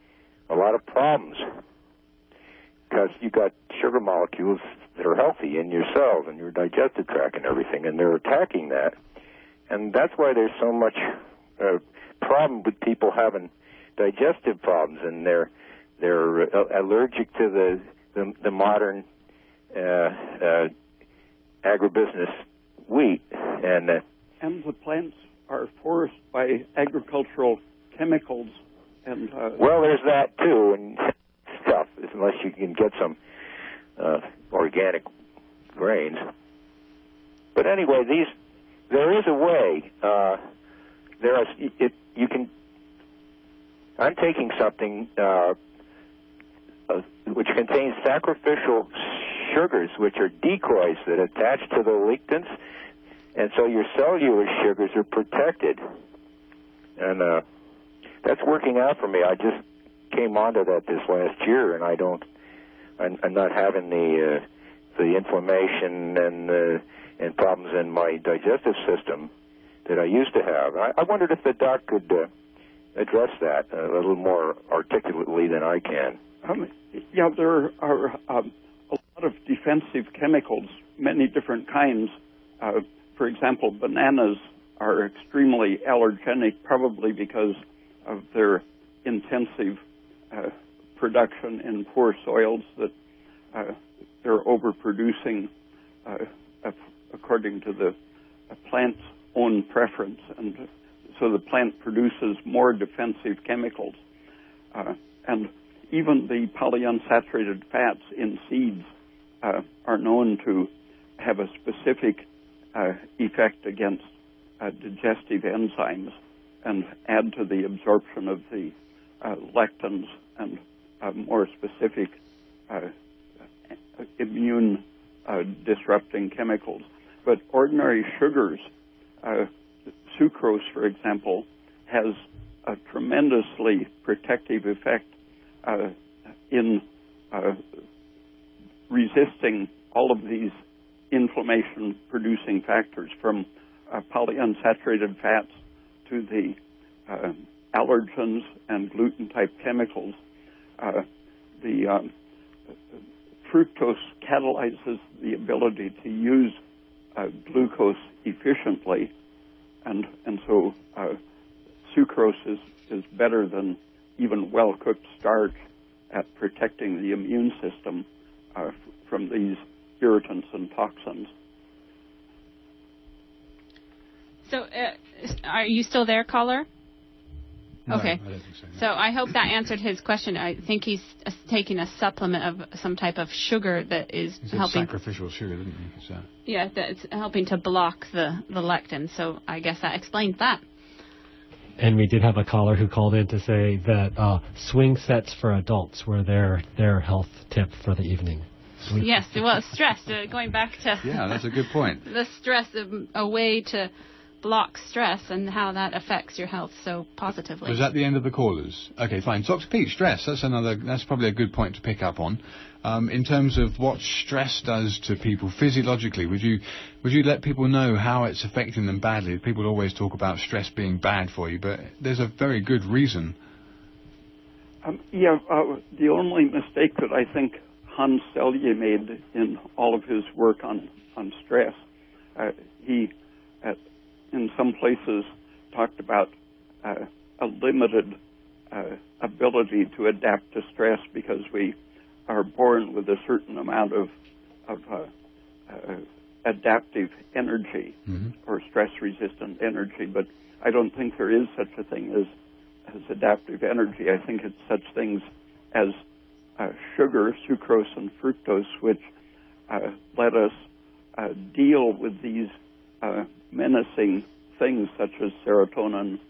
a lot of problems. Because you got sugar molecules that are healthy in your cells and your digestive tract and everything, and they're attacking that. And that's why there's so much problem with people having digestive problems, and they're allergic to the modern agribusiness wheat. And the plants are forced by agricultural chemicals. And well, there's that too, and stuff, unless you can get some organic grains. But anyway, there is a way. You can. I'm taking something which contains sacrificial sugars, which are decoys that attach to the lectins And so your cellular sugars are protected. And that's working out for me. I just came onto that this last year, and I'm not having the inflammation and problems in my digestive system that I used to have. I wondered if the doc could address that a little more articulately than I can. Yeah, there are a lot of defensive chemicals, many different kinds. For example, bananas are extremely allergenic, probably because of their intensive production in poor soils that they're overproducing according to the plant's own preference. And so the plant produces more defensive chemicals. And even the polyunsaturated fats in seeds are known to have a specific effect against digestive enzymes and add to the absorption of the lectins and more specific immune disrupting chemicals. But ordinary sugars, sucrose, for example, has a tremendously protective effect in resisting all of these inflammation-producing factors, from polyunsaturated fats to the allergens and gluten-type chemicals. The fructose catalyzes the ability to use glucose efficiently, and so sucrose is better than even well-cooked starch at protecting the immune system from these irritants and toxins. So, are you still there, caller? No, okay. I don't think so. So I hope that answered his question. I think he's taking a supplement of some type of sugar that is helping. Sacrificial sugar, didn't he? So. Yeah, that's helping to block the lectin. So I guess that explains that. And we did have a caller who called in to say that swing sets for adults were their health tip for the evening. Yes, well, stress. Going back to Yeah, that's a good point. the stress, a way to block stress and how that affects your health so positively. Was that the end of the callers? Okay, fine. Dr. Peat, stress. That's probably a good point to pick up on. In terms of what stress does to people physiologically, would you let people know how it's affecting them badly? People always talk about stress being bad for you, but there's a very good reason. The only mistake that I think Hans Selye made in all of his work on stress, he in some places talked about a limited ability to adapt to stress because we are born with a certain amount of adaptive energy or stress-resistant energy. But I don't think there is such a thing as adaptive energy. I think it's such things as sugar, sucrose, and fructose, which let us deal with these menacing things such as serotonin,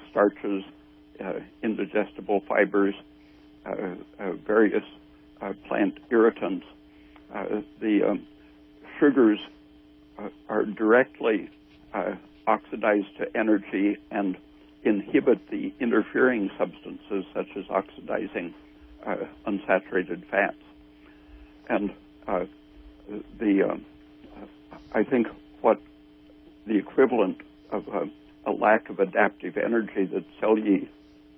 starches, indigestible fibers, various plant irritants. The sugars are directly oxidized to energy and inhibit the interfering substances such as oxidizing unsaturated fats. And I think what the equivalent of a lack of adaptive energy that Selye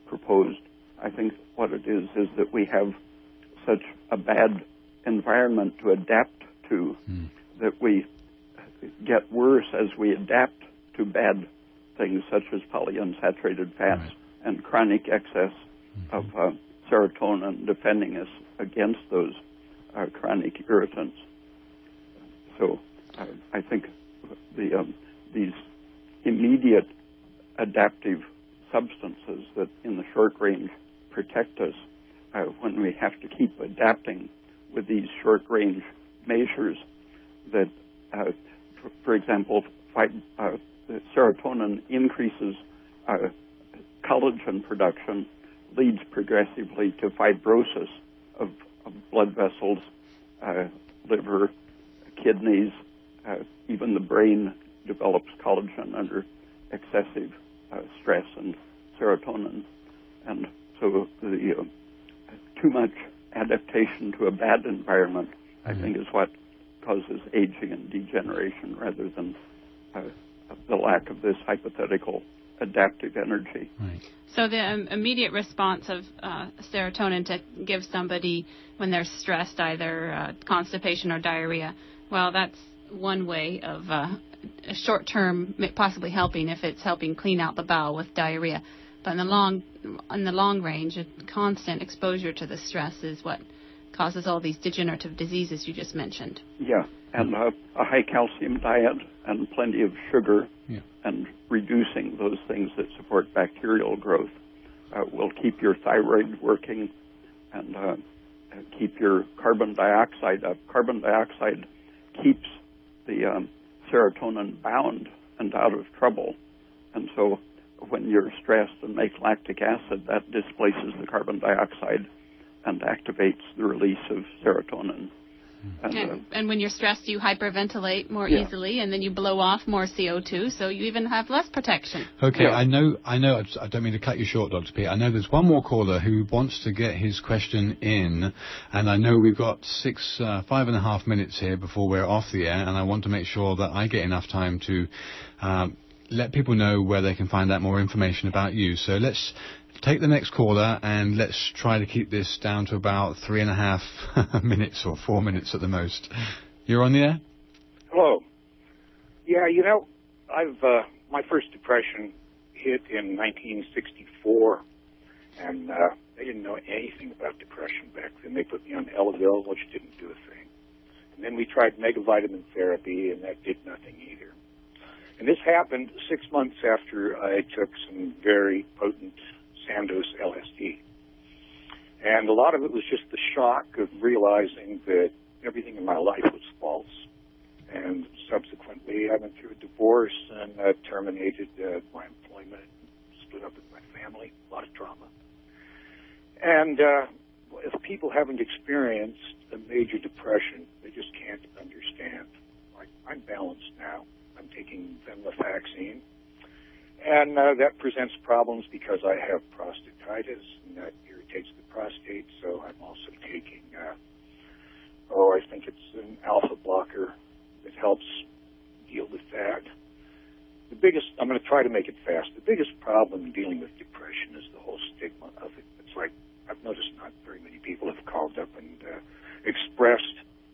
proposed, I think what it is that we have such a bad environment to adapt to that we get worse as we adapt to bad things such as polyunsaturated fats and chronic excess of serotonin defending us against those chronic irritants. So I think these immediate adaptive substances that in the short range protect us when we have to keep adapting with these short range measures that, for example, serotonin increases collagen production, leads progressively to fibrosis of blood vessels, liver, kidneys, even the brain develops collagen under excessive stress and serotonin. And so the too much adaptation to a bad environment, I think, is what causes aging and degeneration rather than the lack of this hypothetical adaptive energy. Right. So the immediate response of serotonin to give somebody when they're stressed, either constipation or diarrhea, well, that's one way of short-term possibly helping if it's helping clean out the bowel with diarrhea. But in the long range, a constant exposure to the stress is what causes all these degenerative diseases you just mentioned. Yeah, and a high calcium diet and plenty of sugar and reducing those things that support bacterial growth will keep your thyroid working and keep your carbon dioxide up. Carbon dioxide keeps the serotonin bound and out of trouble. And so when you're stressed and make lactic acid, that displaces the carbon dioxide and activates the release of serotonin. And when you're stressed, you hyperventilate more easily, and then you blow off more CO2, so you even have less protection. Okay, I know. I don't mean to cut you short, Dr. Peat. I know there's one more caller who wants to get his question in, and I know we've got 5.5 minutes here before we're off the air, and I want to make sure that I get enough time to let people know where they can find out more information about you. So let's take the next caller, and let's try to keep this down to about 3.5 minutes or 4 minutes at the most. You're on the air? Hello. Yeah, I've my first depression hit in 1964, and they didn't know anything about depression back then. They put me on Elavil, which didn't do a thing. And then we tried megavitamin therapy, and that did nothing either. And this happened 6 months after I took some very potent Sandoz LSD. And a lot of it was just the shock of realizing that everything in my life was false. And subsequently, I went through a divorce and terminated my employment, split up with my family, a lot of trauma. And if people haven't experienced a major depression, they just can't understand. Like, I'm balanced now. I'm taking venlafaxine. And that presents problems because I have prostatitis, and that irritates the prostate, so I'm also taking, I think it's an alpha blocker that helps deal with that. I'm going to try to make it fast. The biggest problem in dealing with depression is the whole stigma of it. It's like, I've noticed not very many people have called up and expressed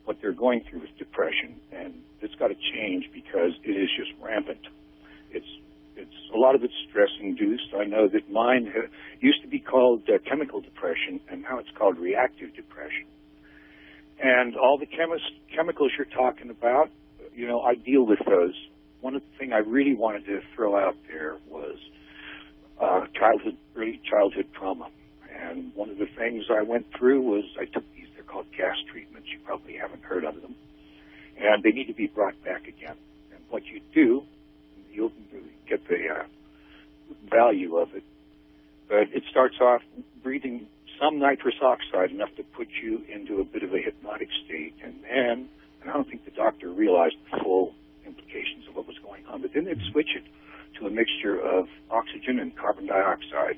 what they're going through with depression, and it's got to change because it is just rampant. It's a lot of it's stress-induced. I know that mine used to be called chemical depression, and now it's called reactive depression. And all the chemicals you're talking about, I deal with those. One of the things I really wanted to throw out there was early childhood trauma. And one of the things I went through was I took these, they're called gas treatments. You probably haven't heard of them. And they need to be brought back again. And what you do, you'll get the value of it. But it starts off breathing some nitrous oxide, enough to put you into a bit of a hypnotic state. And I don't think the doctor realized the full implications of what was going on, but then they'd switch it to a mixture of oxygen and carbon dioxide.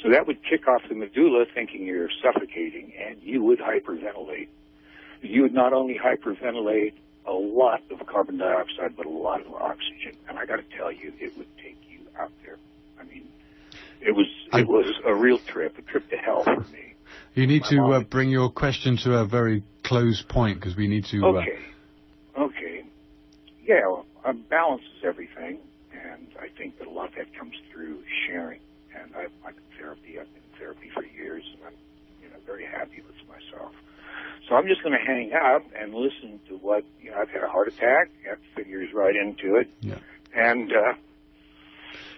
So that would kick off the medulla, thinking you're suffocating, and you would hyperventilate. You would not only hyperventilate a lot of carbon dioxide, but a lot of oxygen. And I got to tell you, it would take you out there. I mean, it was a real trip, a trip to hell for me. You need to bring your question to a very close point, because we need to... Okay. Yeah, well, balance is everything, and I think that a lot of that comes through sharing. And I've been in therapy for years, and I'm very happy with myself. So I'm just going to hang out and listen to what, I've had a heart attack. That figures right into it. Yeah. And,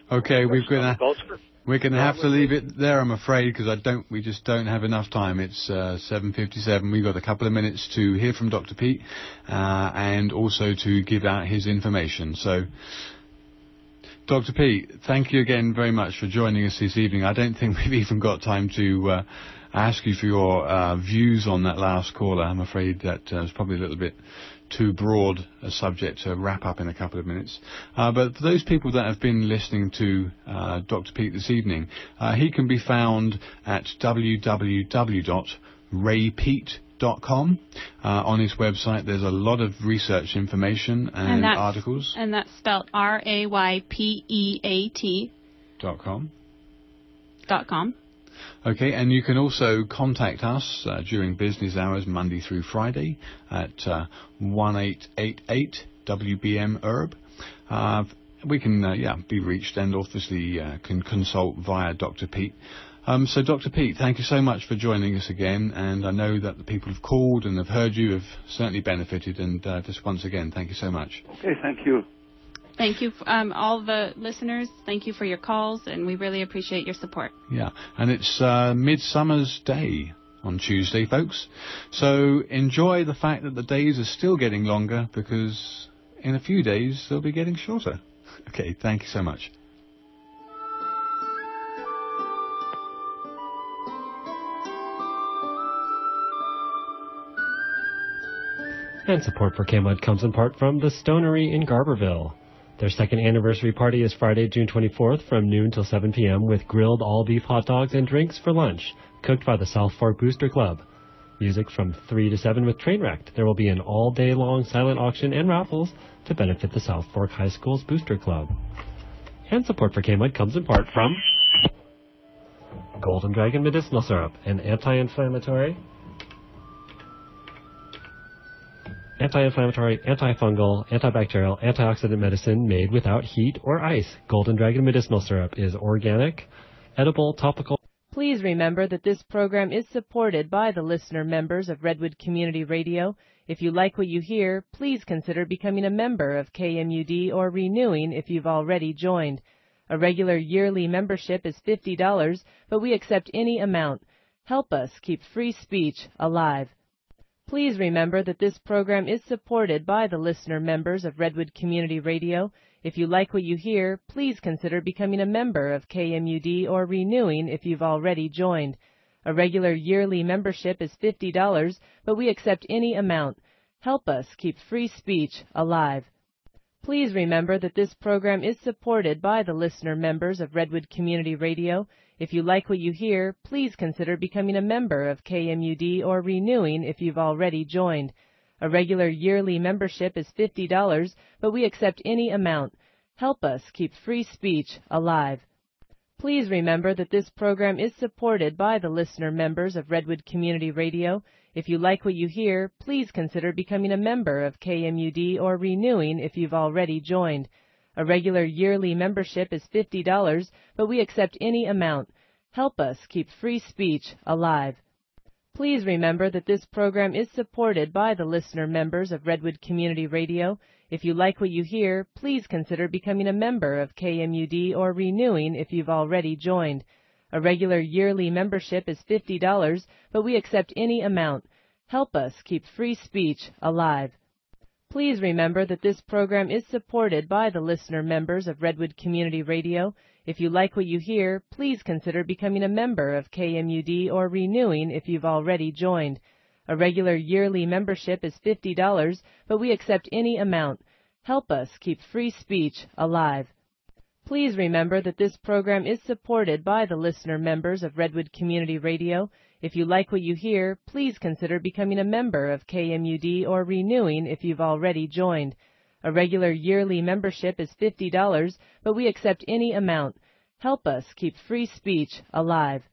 okay, we're going to have to leave it there, I'm afraid, because we just don't have enough time. It's 7:57. We've got a couple of minutes to hear from Dr. Peat, and also to give out his information. So, Dr. Peat, thank you again very much for joining us this evening. I don't think we've even got time to ask you for your views on that last caller. I'm afraid that was probably a little bit too broad a subject to wrap up in a couple of minutes. But for those people that have been listening to Dr. Peat this evening, he can be found at www.raypeat.com. On his website, there's a lot of research information and articles. And that's spelled RAYPEAT. .com. .com. Okay, and you can also contact us during business hours, Monday through Friday, at 1888 WBM Herb. We can be reached, and obviously can consult via Dr. Peat. So, Dr. Peat, thank you so much for joining us again, and I know that the people who've called and have heard you have certainly benefited, and just once again, thank you so much. Okay, thank you. Thank you, all the listeners. Thank you for your calls, and we really appreciate your support. Yeah, and it's Midsummer's Day on Tuesday, folks. So enjoy the fact that the days are still getting longer, because in a few days they'll be getting shorter. Okay, thank you so much. And support for KMUD comes in part from the Stonery in Garberville. Their second anniversary party is Friday, June 24th from noon till 7 p.m. with grilled all-beef hot dogs and drinks for lunch, cooked by the South Fork Booster Club. Music from 3 to 7 with Trainwrecked. There will be an all-day-long silent auction and raffles to benefit the South Fork High School's Booster Club. And support for KMUD comes in part from Golden Dragon Medicinal Syrup, an anti-inflammatory, antifungal, antibacterial, antioxidant medicine made without heat or ice. Golden Dragon Medicinal Syrup is organic, edible, topical. Please remember that this program is supported by the listener members of Redwood Community Radio. If you like what you hear, please consider becoming a member of KMUD or renewing if you've already joined. A regular yearly membership is $50, but we accept any amount. Help us keep free speech alive. Please remember that this program is supported by the listener members of Redwood Community Radio. If you like what you hear, please consider becoming a member of KMUD or renewing if you've already joined. A regular yearly membership is $50, but we accept any amount. Help us keep free speech alive. Please remember that this program is supported by the listener members of Redwood Community Radio. If you like what you hear, please consider becoming a member of KMUD or renewing if you've already joined. A regular yearly membership is $50, but we accept any amount. Help us keep free speech alive. Please remember that this program is supported by the listener members of Redwood Community Radio. If you like what you hear, please consider becoming a member of KMUD or renewing if you've already joined. A regular yearly membership is $50, but we accept any amount. Help us keep free speech alive. Please remember that this program is supported by the listener members of Redwood Community Radio. If you like what you hear, please consider becoming a member of KMUD or renewing if you've already joined. A regular yearly membership is $50, but we accept any amount. Help us keep free speech alive. Please remember that this program is supported by the listener members of Redwood Community Radio. If you like what you hear, please consider becoming a member of KMUD or renewing if you've already joined. A regular yearly membership is $50, but we accept any amount. Help us keep free speech alive. Please remember that this program is supported by the listener members of Redwood Community Radio. If you like what you hear, please consider becoming a member of KMUD or renewing if you've already joined. A regular yearly membership is $50, but we accept any amount. Help us keep free speech alive.